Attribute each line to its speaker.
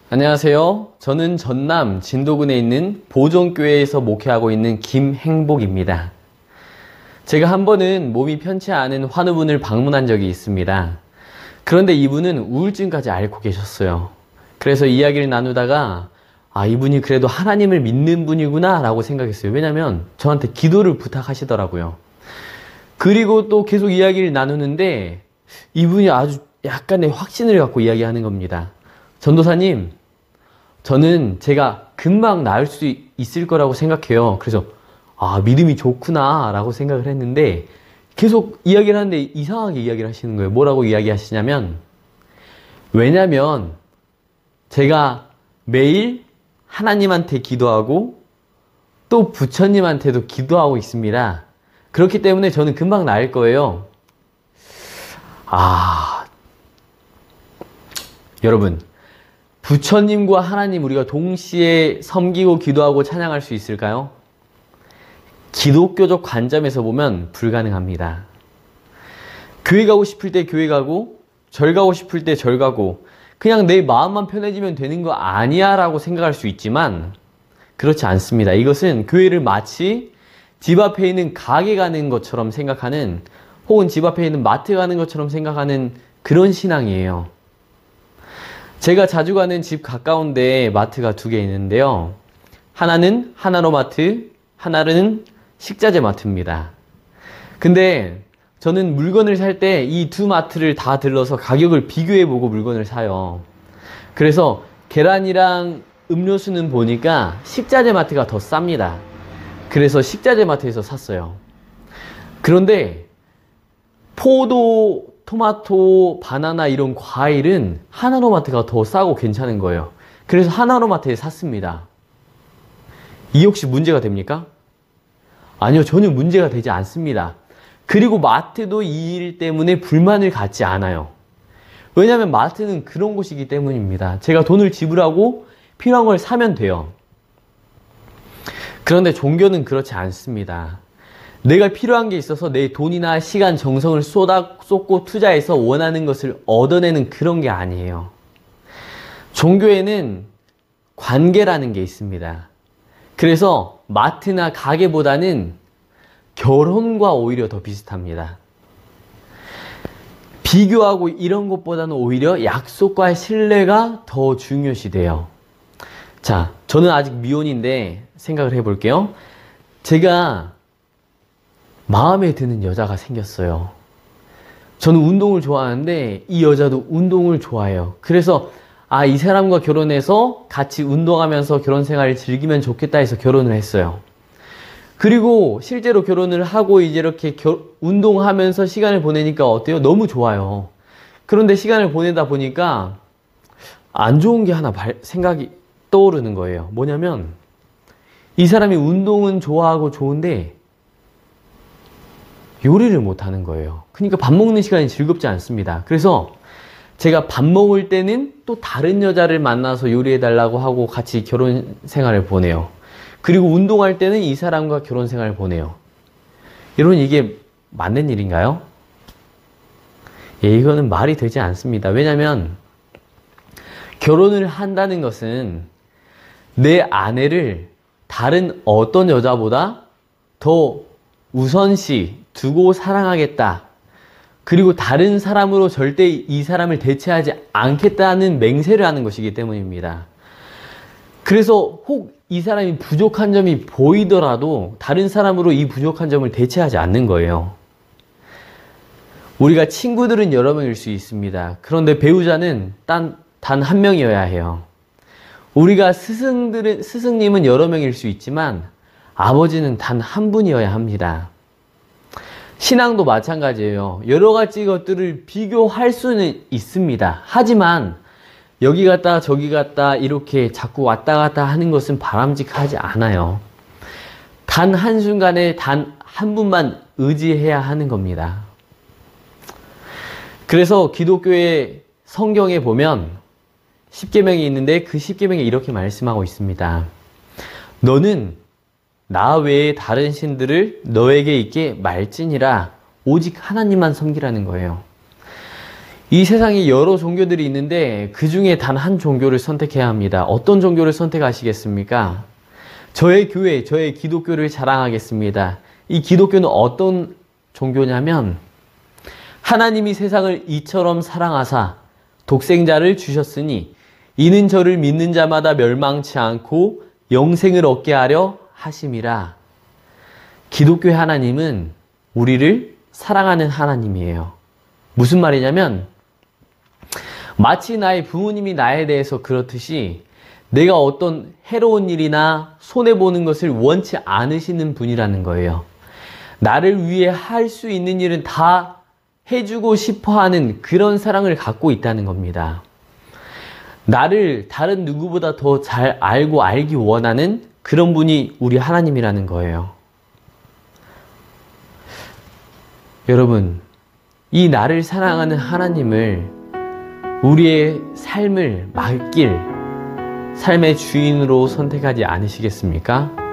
Speaker 1: 안녕하세요. 저는 전남 진도군에 있는 보존교회에서 목회하고 있는 김행복입니다. 제가 한 번은 몸이 편치 않은 환우분을 방문한 적이 있습니다. 그런데 이분은 우울증까지 앓고 계셨어요. 그래서 이야기를 나누다가 이분이 그래도 하나님을 믿는 분이구나 라고 생각했어요. 왜냐면 저한테 기도를 부탁하시더라고요. 그리고 또 계속 이야기를 나누는데 이분이 아주 약간의 확신을 갖고 이야기하는 겁니다. 전도사님, 저는 제가 금방 나을 수 있을 거라고 생각해요. 그래서 믿음이 좋구나 라고 생각을 했는데 계속 이야기를 하는데 이상하게 이야기를 하시는 거예요. 뭐라고 이야기하시냐면, 왜냐면 제가 매일 하나님한테 기도하고 또 부처님한테도 기도하고 있습니다. 그렇기 때문에 저는 금방 나을 거예요. 여러분, 부처님과 하나님 우리가 동시에 섬기고 기도하고 찬양할 수 있을까요? 기독교적 관점에서 보면 불가능합니다. 교회 가고 싶을 때 교회 가고, 절 가고 싶을 때 절 가고, 그냥 내 마음만 편해지면 되는 거 아니야 라고 생각할 수 있지만 그렇지 않습니다. 이것은 교회를 마치 집 앞에 있는 가게 가는 것처럼 생각하는, 혹은 집 앞에 있는 마트 가는 것처럼 생각하는 그런 신앙이에요. 제가 자주 가는 집 가까운데 마트가 두 개 있는데요. 하나는 하나로마트, 하나는 식자재 마트입니다. 근데 저는 물건을 살 때 이 두 마트를 다 들러서 가격을 비교해보고 물건을 사요. 그래서 계란이랑 음료수는 보니까 식자재 마트가 더 쌉니다. 그래서 식자재 마트에서 샀어요. 그런데 포도, 토마토, 바나나 이런 과일은 하나로마트가 더 싸고 괜찮은 거예요. 그래서 하나로마트에 샀습니다. 이 혹시 문제가 됩니까? 아니요, 전혀 문제가 되지 않습니다. 그리고 마트도 이 일 때문에 불만을 갖지 않아요. 왜냐하면 마트는 그런 곳이기 때문입니다. 제가 돈을 지불하고 필요한 걸 사면 돼요. 그런데 종교는 그렇지 않습니다. 내가 필요한 게 있어서 내 돈이나 시간, 정성을 쏟고 투자해서 원하는 것을 얻어내는 그런 게 아니에요. 종교에는 관계라는 게 있습니다. 그래서 마트나 가게보다는 결혼과 오히려 더 비슷합니다. 비교하고 이런 것보다는 오히려 약속과 신뢰가 더 중요시돼요. 자, 저는 아직 미혼인데 생각을 해볼게요. 제가 마음에 드는 여자가 생겼어요. 저는 운동을 좋아하는데 이 여자도 운동을 좋아해요. 그래서 이 사람과 결혼해서 같이 운동하면서 결혼 생활을 즐기면 좋겠다 해서 결혼을 했어요. 그리고 실제로 결혼을 하고 이제 이렇게 운동하면서 시간을 보내니까 어때요? 너무 좋아요. 그런데 시간을 보내다 보니까 안 좋은 게 하나 생각이 떠오르는 거예요. 뭐냐면 이 사람이 운동은 좋아하고 좋은데 요리를 못하는 거예요. 그러니까 밥 먹는 시간이 즐겁지 않습니다. 그래서 제가 밥 먹을 때는 또 다른 여자를 만나서 요리해달라고 하고 같이 결혼 생활을 보내요. 그리고 운동할 때는 이 사람과 결혼 생활을 보내요. 여러분, 이게 맞는 일인가요? 이거는 말이 되지 않습니다. 왜냐하면 결혼을 한다는 것은 내 아내를 다른 어떤 여자보다 더 우선시 두고 사랑하겠다. 그리고 다른 사람으로 절대 이 사람을 대체하지 않겠다는 맹세를 하는 것이기 때문입니다. 그래서 혹 이 사람이 부족한 점이 보이더라도 다른 사람으로 이 부족한 점을 대체하지 않는 거예요. 우리가 친구들은 여러 명일 수 있습니다. 그런데 배우자는 단 한 명이어야 해요. 우리가 스승님은 여러 명일 수 있지만 아버지는 단 한 분이어야 합니다. 신앙도 마찬가지예요. 여러 가지 것들을 비교할 수는 있습니다. 하지만 여기 갔다 저기 갔다 이렇게 자꾸 왔다 갔다 하는 것은 바람직하지 않아요. 단 한순간에 단 한 분만 의지해야 하는 겁니다. 그래서 기독교의 성경에 보면 10계명이 있는데 그 10계명에 이렇게 말씀하고 있습니다. 너는 나 외에 다른 신들을 너에게 있게 말지니라. 오직 하나님만 섬기라는 거예요. 이 세상에 여러 종교들이 있는데 그 중에 단 한 종교를 선택해야 합니다. 어떤 종교를 선택하시겠습니까? 저의 교회, 저의 기독교를 자랑하겠습니다. 이 기독교는 어떤 종교냐면 하나님이 세상을 이처럼 사랑하사 독생자를 주셨으니 이는 저를 믿는 자마다 멸망치 않고 영생을 얻게 하려 하심이라. 기독교의 하나님은 우리를 사랑하는 하나님이에요. 무슨 말이냐면 마치 나의 부모님이 나에 대해서 그렇듯이 내가 어떤 해로운 일이나 손해보는 것을 원치 않으시는 분이라는 거예요. 나를 위해 할 수 있는 일은 다 해주고 싶어 하는 그런 사랑을 갖고 있다는 겁니다. 나를 다른 누구보다 더 잘 알고 알기 원하는 그런 분이 우리 하나님이라는 거예요. 여러분, 이 나를 사랑하는 하나님을 우리의 삶을 맡길 삶의 주인으로 선택하지 않으시겠습니까?